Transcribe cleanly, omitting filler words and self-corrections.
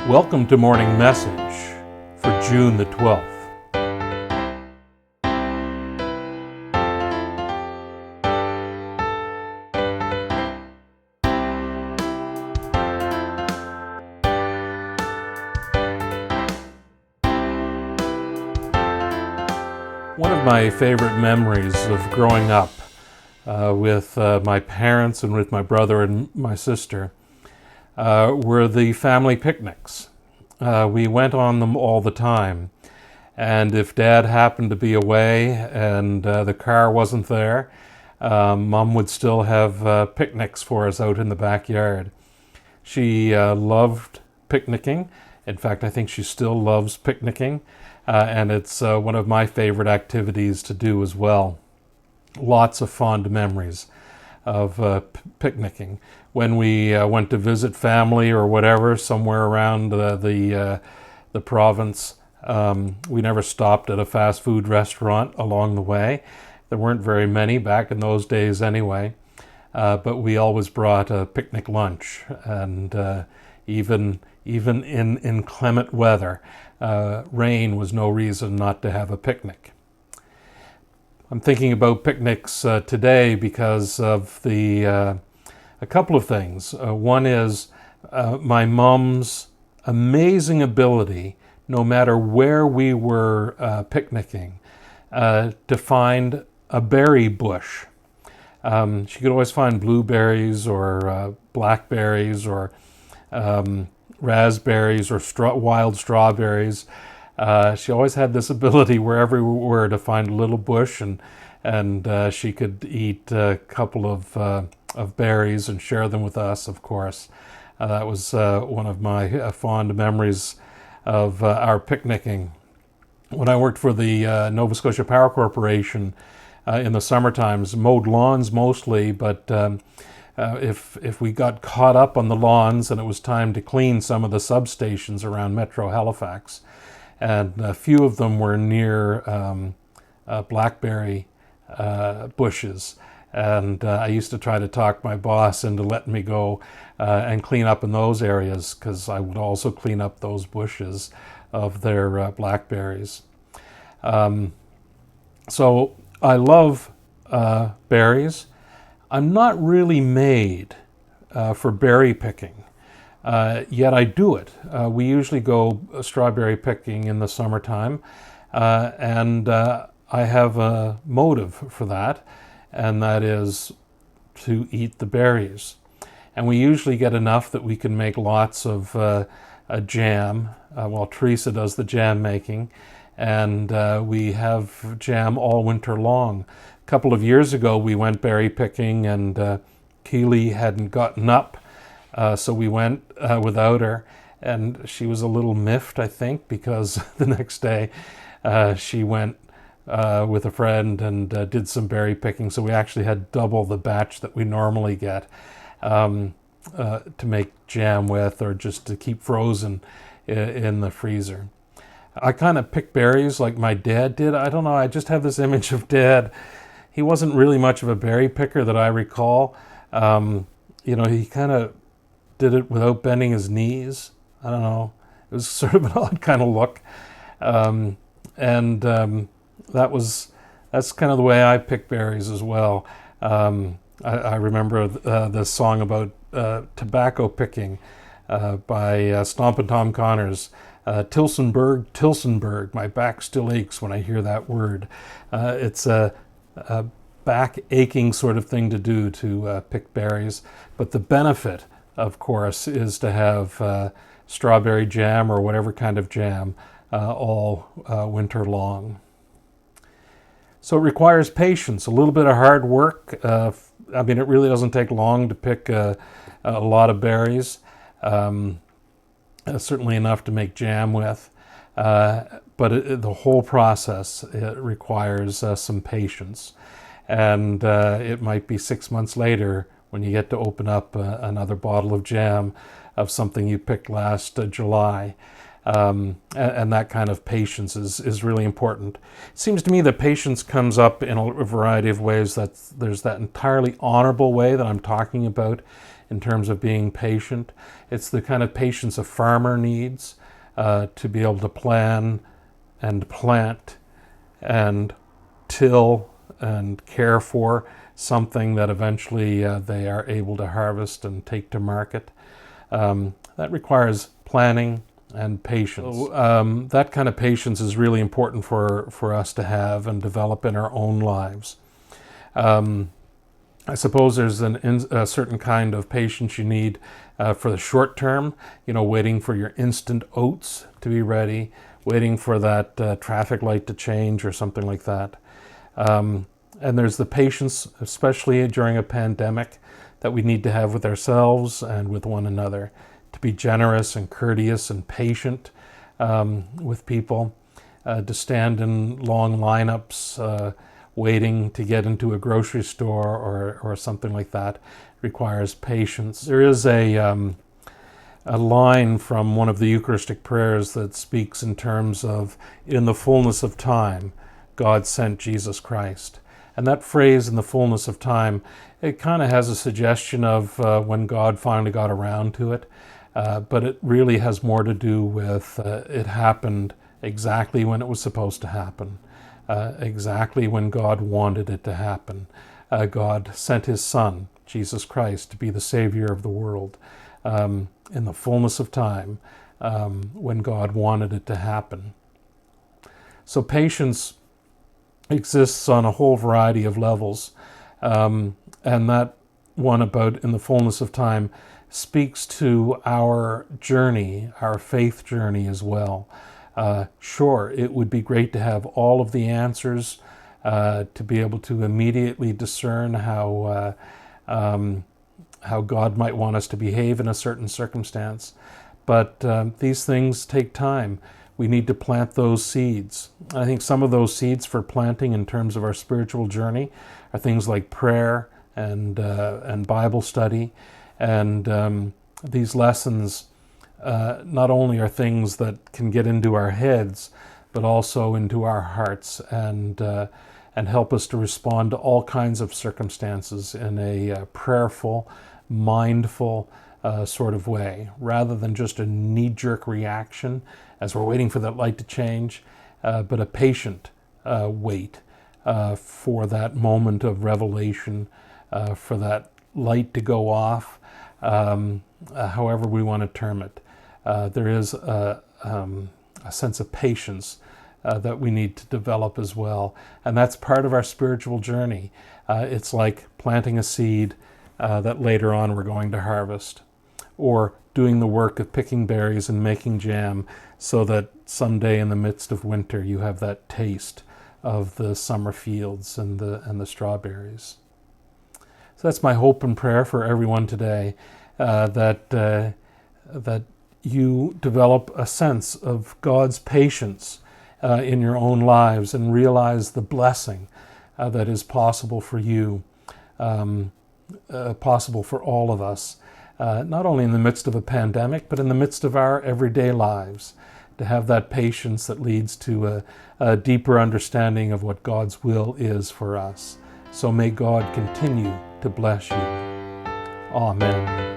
Welcome to Morning Message for June the 12th. One of my favorite memories of growing up with my parents and with my brother and my sister were the family picnics. We went on them all the time. And if Dad happened to be away and the car wasn't there, Mom would still have picnics for us out in the backyard. She loved picnicking. In fact, I think she still loves picnicking. And it's one of my favorite activities to do as well. Lots of fond memories of picnicking. When we went to visit family or whatever, somewhere around the province, we never stopped at a fast food restaurant along the way. There weren't very many back in those days anyway, but we always brought a picnic lunch, and even in inclement weather, rain was no reason not to have a picnic. I'm thinking about picnics today because of a couple of things. One is my mom's amazing ability, no matter where we were picnicking, to find a berry bush. She could always find blueberries or blackberries or raspberries or wild strawberries. She always had this ability wherever we were to find a little bush, and she could eat a couple of berries and share them with us, of course. That was one of my fond memories of our picnicking. When I worked for the Nova Scotia Power Corporation in the summer times, mowed lawns mostly, but if we got caught up on the lawns and it was time to clean some of the substations around Metro Halifax, and a few of them were near blackberry bushes, and I used to try to talk my boss into letting me go and clean up in those areas, because I would also clean up those bushes of their blackberries. So I love berries. I'm not really made for berry picking, yet I do it. We usually go strawberry picking in the summertime, and I have a motive for that, and that is to eat the berries. And we usually get enough that we can make lots of a jam. Well, Teresa does the jam making, and we have jam all winter long. A couple of years ago, we went berry picking, and Keely hadn't gotten up, so we went without her, and she was a little miffed, I think, because the next day she went with a friend and did some berry picking, so we actually had double the batch that we normally get to make jam with, or just to keep frozen in the freezer. I kind of pick berries like my dad did. I don't know, I just have this image of Dad. He wasn't really much of a berry picker that I recall. He kind of did it without bending his knees. I don't know. It was sort of an odd kind of look. That's kind of the way I pick berries as well. I remember the song about tobacco picking by Stompin' Tom Connors. Tilsonburg, Tilsonburg, my back still aches when I hear that word. It's a back aching sort of thing to do, to pick berries. But the benefit, of course, is to have strawberry jam or whatever kind of jam all winter long. So it requires patience, a little bit of hard work. It really doesn't take long to pick a lot of berries. Certainly enough to make jam with. But the whole process, it requires some patience. And it might be 6 months later when you get to open up another bottle of jam of something you picked last July. And that kind of patience is really important. It seems to me that patience comes up in a variety of ways. There's that entirely honorable way that I'm talking about in terms of being patient. It's the kind of patience a farmer needs to be able to plan and plant and till and care for something that eventually they are able to harvest and take to market. That requires planning and patience. So, that kind of patience is really important for us to have and develop in our own lives. I suppose there's a certain kind of patience you need for the short term, waiting for your instant oats to be ready, waiting for that traffic light to change or something like that. And there's the patience, especially during a pandemic, that we need to have with ourselves and with one another, to be generous and courteous and patient with people, to stand in long lineups, waiting to get into a grocery store or something like that requires patience. There is a line from one of the Eucharistic prayers that speaks in terms of, in the fullness of time, God sent Jesus Christ. And that phrase, in the fullness of time, it kind of has a suggestion of when God finally got around to it, but it really has more to do with it happened exactly when it was supposed to happen, exactly when God wanted it to happen. God sent his Son, Jesus Christ, to be the Savior of the world in the fullness of time when God wanted it to happen. So patience exists on a whole variety of levels, and that one about in the fullness of time speaks to our journey, our faith journey as well. Sure, it would be great to have all of the answers, to be able to immediately discern how God might want us to behave in a certain circumstance, but these things take time. We need to plant those seeds. I think some of those seeds for planting in terms of our spiritual journey are things like prayer and Bible study. And these lessons not only are things that can get into our heads, but also into our hearts and help us to respond to all kinds of circumstances in a prayerful, mindful sort of way, rather than just a knee-jerk reaction as we're waiting for that light to change, but a patient wait for that moment of revelation, for that light to go off, however we want to term it. There is a sense of patience that we need to develop as well, and that's part of our spiritual journey. It's like planting a seed that later on we're going to harvest, or doing the work of picking berries and making jam so that someday in the midst of winter you have that taste of the summer fields and the strawberries. So that's my hope and prayer for everyone today, that you develop a sense of God's patience in your own lives and realize the blessing that is possible for you, possible for all of us, not only in the midst of a pandemic, but in the midst of our everyday lives, to have that patience that leads to a deeper understanding of what God's will is for us. So may God continue to bless you. Amen.